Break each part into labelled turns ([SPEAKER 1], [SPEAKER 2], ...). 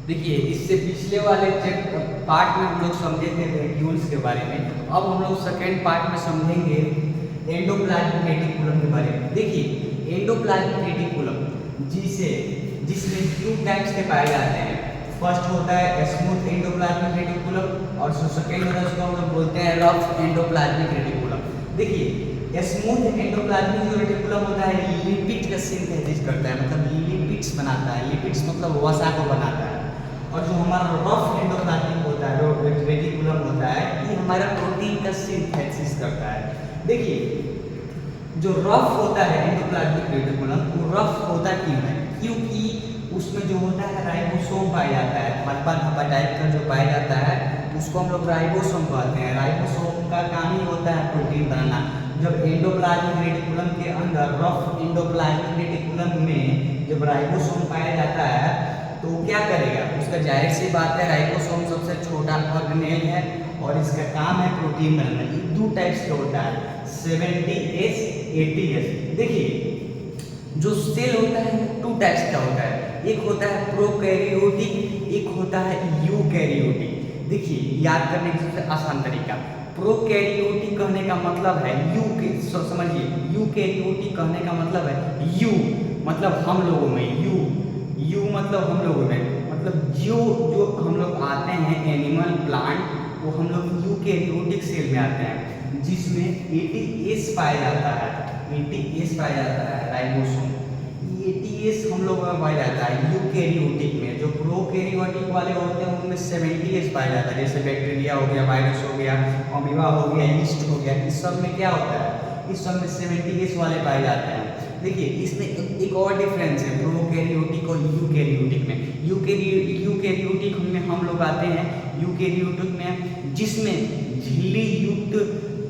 [SPEAKER 1] देखिए, इससे पिछले वाले पार्ट में हम लोग समझे थे वैक्यूल्स के बारे में। अब हम लोग सेकेंड पार्ट में समझेंगे एंडोप्लाज्मिक रेटिकुलम के बारे में। देखिए, एंडोप्लाज्मिक रेटिकुलम जिसमें टू टाइप्स के पाए जाते हैं। फर्स्ट होता है स्मूथ एंडोप्लाज्मिक रेटिकुलम और जो सेकेंड होता है उसको हम लोग बोलते हैं रफ एंडोप्लाज्मिक रेटिकुलम। देखिए, स्मूथ एंडोप्लाज्मिक जो रेटिकुलम होता है लिपिड का सिंथेसिस करता है, मतलब लिपिड्स बनाता है। लिपिड्स मतलब वसा को बनाता है। और जो हमारा रफ एंडोप्लाज्मिक होता है, जो रेटिकुलम होता है, ये हमारा प्रोटीन का सिंथेसिस करता है। देखिए, जो रफ होता है एंडोप्लाज्मिक रेटिकुलम, वो रफ होता क्यों है? क्योंकि उसमें जो होता है राइबोसोम पाया जाता है। धब्बा धब्बा टाइप का जो पाया जाता है उसको हम लोग राइबोसोम कहते हैं। राइबोसोम का काम ही होता है प्रोटीन बनाना। जब एंडोप्लाज्मिक रेटिकुलम के अंदर, रफ एंडोप्लाज्मिक रेटिकुलम में जब राइबोसोम पाया जाता है तो वो क्या करेगा? उसका जाहिर सी बात है, राइबोसोम सबसे छोटा ऑर्गेनेल है और इसका काम है प्रोटीन बनाना। ये दो टाइप्स का होता है, 70S 80S। देखिए, जो सेल होता है टू टाइप्स का होता है। एक होता है प्रोकैरियोटिक, एक होता है यूकैरियोटिक। देखिए, याद करने का सबसे आसान तरीका, प्रोकैरियोटिक कहने का मतलब है समझिए, यूकैरियोटिक कहने का मतलब है यू मतलब हम लोगों में, यू मतलब हम लोगों में, मतलब जो हम लोग आते हैं एनिमल प्लांट, वो हम लोग यूकैरियोटिक सेल में आते हैं, जिसमें 80S पाया जाता है। 80S पाया जाता है राइबोसोम। 80S हम लोग में पाया जाता है यूकैरियोटिक में। जो प्रोकैरियोटिक वाले होते हैं उनमें 70S पाया जाता है। जैसे बैक्टीरिया हो गया, वायरस हो गया, अमीबा हो गया, यीस्ट हो गया, इस सब में क्या होता है? इस सब में 70S वाले पाए जाते हैं। देखिए, इसमें एक और डिफरेंस है प्रोकैरियोटिक और यूकैरियोटिक में। यूकैरियोटिक में हम लोग आते हैं यूकैरियोटिक में जिसमें झिल्ली युक्त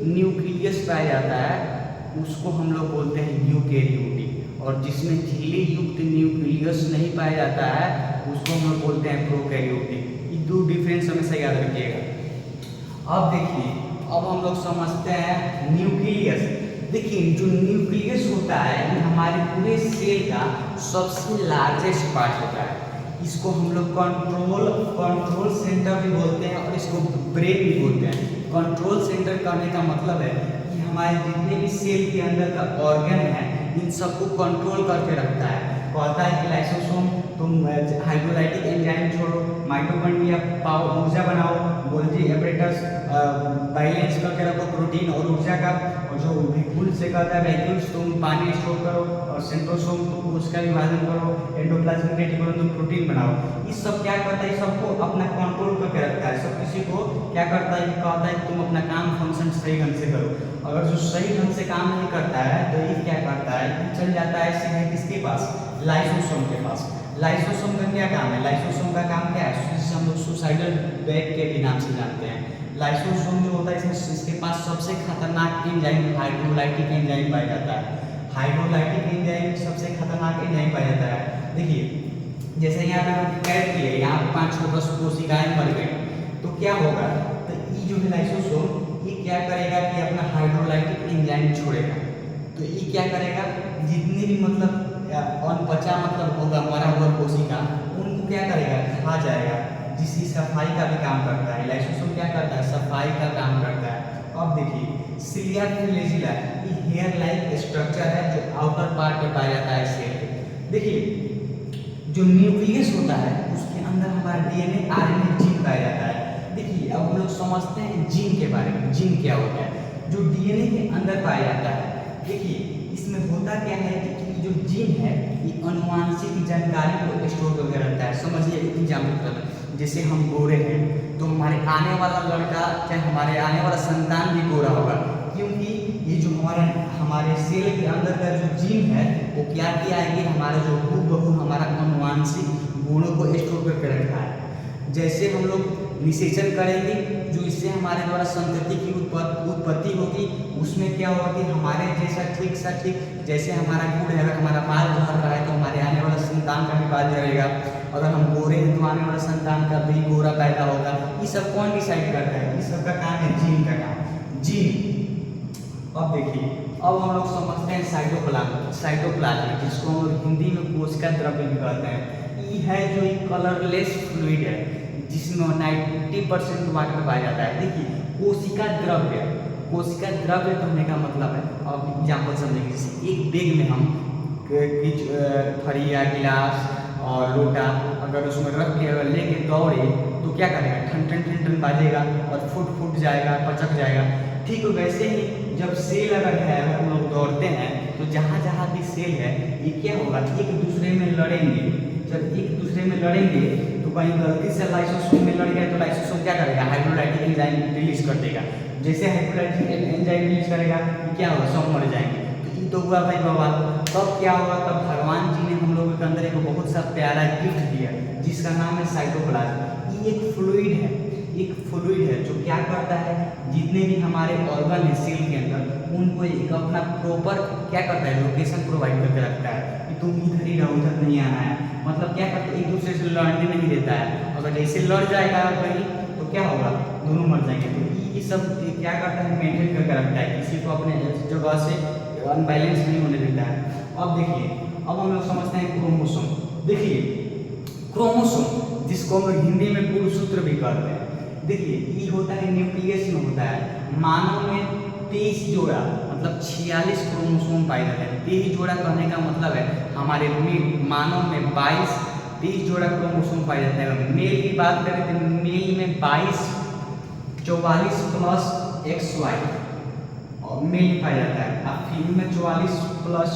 [SPEAKER 1] न्यूक्लियस पाया जाता है, उसको हम लोग बोलते हैं यूकैरियोटिक। और जिसमें झिल्ली युक्त न्यूक्लियस नहीं पाया जाता है उसको हम लोग बोलते हैं प्रोकैरियोटिक। ये दो डिफरेंस हमेशा याद रखिएगा। अब देखिए, अब हम लोग समझते हैं न्यूक्लियस। देखिए, जो न्यूक्लियस होता है ये हमारे पूरे सेल का सबसे लार्जेस्ट पार्ट होता है। इसको हम लोग कंट्रोल सेंटर भी बोलते हैं और इसको ब्रेन भी बोलते हैं। कंट्रोल सेंटर कहने का मतलब है कि हमारे जितने भी सेल के अंदर का ऑर्गन है इन सबको कंट्रोल करके रखता है। कहता है कि लाइसोसोम तुम हाइड्रोलाइटिक एंजाइम छोड़ो, माइटोकॉन्ड्रिया पावर ऊर्जा बनाओ, गोल्जी एपरेटस बैलेंस करके रखो प्रोटीन और ऊर्जा का, और जो वैक्यूल से कहता है वैक्यूल्स तुम पानी स्टोर करो, और सेंट्रोसोम तुम उसका विभाजन करो, एंडोप्लाज्मिक रेटिकुलम तुम प्रोटीन बनाओ। ये सब क्या करता है? सबको अपना कंट्रोल करके रखता है। सब किसी को क्या करता है? कहता है कि तुम अपना काम फंक्शन सही ढंग से करो। अगर जो सही ढंग से काम नहीं करता है तो ये क्या करता है? चल जाता है सीधे किसके पास? लाइसोसोम के पास। लाइसोसोम का क्या काम है? लाइसोसोम का काम क्या है? जिसे हम लोग सुसाइडल बैग के भी नाम से जानते हैं। लाइसोसोम जो होता है इसमें इसके पास सबसे खतरनाक एंजाइम हाइड्रोलाइटिक एंजाइम पाया जाता है। हाइड्रोलाइटिक एंजाइम सबसे खतरनाक एंजाइम पाया जाता है। देखिए, जैसे यहाँ पे हम कैद किए, यहाँ पे 5 कोशिकाएं मर गई, तो क्या होगा? तो ये जो है लाइसोसोम, ये क्या करेगा कि अपना हाइड्रोलाइटिक एंजाइम छोड़ेगा। तो ये क्या करेगा? जितनी भी मतलब अनपचा मतलब होगा मरा हुआ कोशिका, उनको क्या करेगा? खा जाएगा, जिसकी सफाई का भी काम करता है। लाइसोसोम क्या करता है? सफाई का काम करता है। अब देखिए, सिलिया फ्लैजिला ये हेयर लाइक स्ट्रक्चर है जो आउटर पार्ट में पाया जाता है सेल के। देखिए, जो न्यूक्लियस होता है उसके अंदर हमारा DNA RNA जीन पाया जाता है। देखिए, अब हम लोग समझते हैं जीन के बारे में। जीन क्या होता है? जो DNA के अंदर पाया जाता है। देखिए, इसमें होता क्या है कि जो जीन है ये अनुवांशिक जानकारी को स्टोर करके रखता है। समझिए एग्जाम्पल, जैसे हम गोरे हैं तो हमारे आने वाला लड़का चाहे हमारे आने वाला संतान भी गोरा होगा, क्योंकि ये जो हमारे सेल के अंदर का जो जीन है वो क्या किया है कि हमारा जो हूबहू हमारा अनुवांशिक गुणों को स्टोर करके रखा है। जैसे हम लोग निषेचन करेंगे, जो इससे हमारे द्वारा संतति की उत्पत्ति होगी, उसमें क्या होगा कि हमारे जैसा ठीक सा ठीक जैसे हमारा गुण है, अगर हमारा बाल झड़ रहा है तो हमारे आने वाला संतान का भी बाल झड़ेगा। अगर हम गोरे हैं तो आने वाला संतान का भी गोरा पैदा होगा। ये सब कौन डिसाइड करता है? ये सब का काम है जीन का काम, जीन। अब देखिए, अब हम लोग समझते हैं साइटोप्लाज्म, जिसको हम हिंदी में कोशिका द्रव्य भी कहते हैं। ई है जो एक कलरलेस फ्लूइड है जिसमें 90% वाटर पाया जाता है। देखिए कोशिका द्रव्य, कोशिका द्रव्य कहने का मतलब है, अब एग्जाम्पल समझेंगे। जैसे एक बैग में हम थरिया, गिलास और लोटा अगर उसमें रख के अगर लेके दौड़े तो क्या करेगा, ठन ठन ठन ठन बाजेगा और फूट जाएगा, पचक जाएगा। ठीक वैसे ही जब सेल अगर है, हम लोग दौड़ते हैं तो जहाँ जहाँ भी सेल है ये क्या होगा, एक दूसरे में लड़ेंगे। जब एक दूसरे में लड़ेंगे तो कहीं गलती से लाइसोसोम में लड़ गया तो लाइसोसोम क्या करेगा, हाइड्रोलाइटिक एंजाइम रिलीज कर देगा। जैसे हाइड्रोलाइटिक एंजाइम रिलीज करेगा क्या होगा, सब मर जाएंगे। तो ये तो हुआ भाई बवाल। तब क्या हुआ, तब भगवान जी ने हम लोगों के अंदर एक बहुत सा प्यारा गिफ्ट दिया जिसका नाम है साइटोप्लाज्म। ये एक फ्लूइड है, एक फ्लूइड है जो क्या करता है, जितने भी हमारे ऑर्गन है सेल के अंदर उनको एक अपना प्रॉपर क्या करता है, लोकेशन प्रोवाइड करके रखता है कि तुम इधर ही रहो, उधर नहीं आना है। मतलब क्या करता है, एक दूसरे से लड़ने नहीं देता है। अगर जैसे लड़ जाएगा कहीं तो क्या होगा, दोनों मर जाएंगे। तो ये सब क्या करता है, मेंटेन करके रखता है, किसी को अपने जगह से अनबैलेंस नहीं होने देता है। अब देखिए, अब हम लोग समझते हैं क्रोमोसोम। देखिए क्रोमोसोम जिसको हम लोग हिंदी में गुणसूत्र भी कहते हैं। देखिए ये होता है न्यूक्लियस में होता है। मानव में 23 जोड़ा मतलब 46 क्रोमोसोम पाए जाते हैं। 23 जोड़ा कहने का मतलब है हमारे मानव में 23 जोड़ा क्रोमोसोम पाए जाते हैं। मेल की बात करें तो मेल में 44 प्लस XY और मेल पाया जाता है, अब फीमेल में 44 प्लस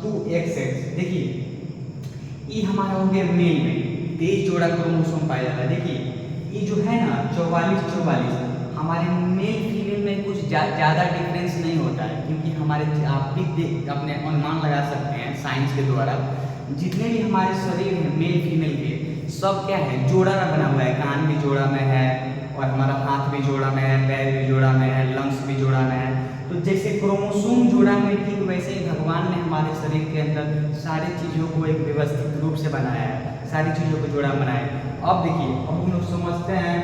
[SPEAKER 1] 2XX। देखिए ये हमारा हो गया मेल में 23 जोड़ा क्रोमोसोम पाया जाता है। देखिए ये जो है ना 44 हमारे मेल फीमेल में कुछ ज़्यादा डिफरेंस नहीं होता है, क्योंकि हमारे आप भी अपने अनुमान लगा सकते हैं साइंस के द्वारा। जितने भी हमारे शरीर हैं मेल फीमेल के सब क्या है, जोड़ा में बना हुआ है। कान भी जोड़ा में है और हमारा हाथ भी जोड़ा में है, पैर भी जोड़ा में है, लंग्स भी जोड़ा में है। तो जैसे क्रोमोसोम जोड़ा में, ठीक वैसे ही भगवान ने हमारे शरीर के अंदर सारी चीज़ों को एक व्यवस्थित रूप से बनाया है, सारी चीज़ों को जोड़ा बनाया है। अब देखिए, अब हम लोग समझते हैं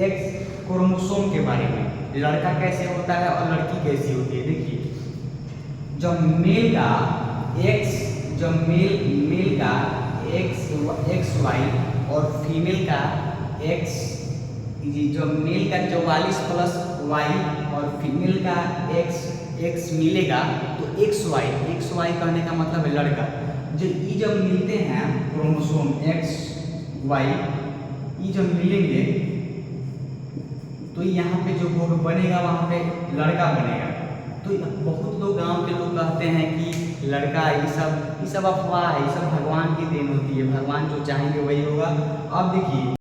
[SPEAKER 1] एक्स क्रोमोसोम के बारे में, लड़का कैसे होता है और लड़की कैसी होती है। देखिए जब मेल का XY और फीमेल का X, जब मेल का 44 प्लस Y और फीमेल का X मिलेगा तो XY कहने का मतलब है लड़का। जब मिलते हैं क्रोमोसोम XY, ये जब मिलेंगे तो यहाँ पे जो बनेगा वहाँ पे लड़का बनेगा। तो बहुत लोग गांव के लोग कहते हैं कि लड़का, ये सब अफवाह है, ये सब भगवान की देन होती है, भगवान जो चाहेंगे वही होगा। अब देखिए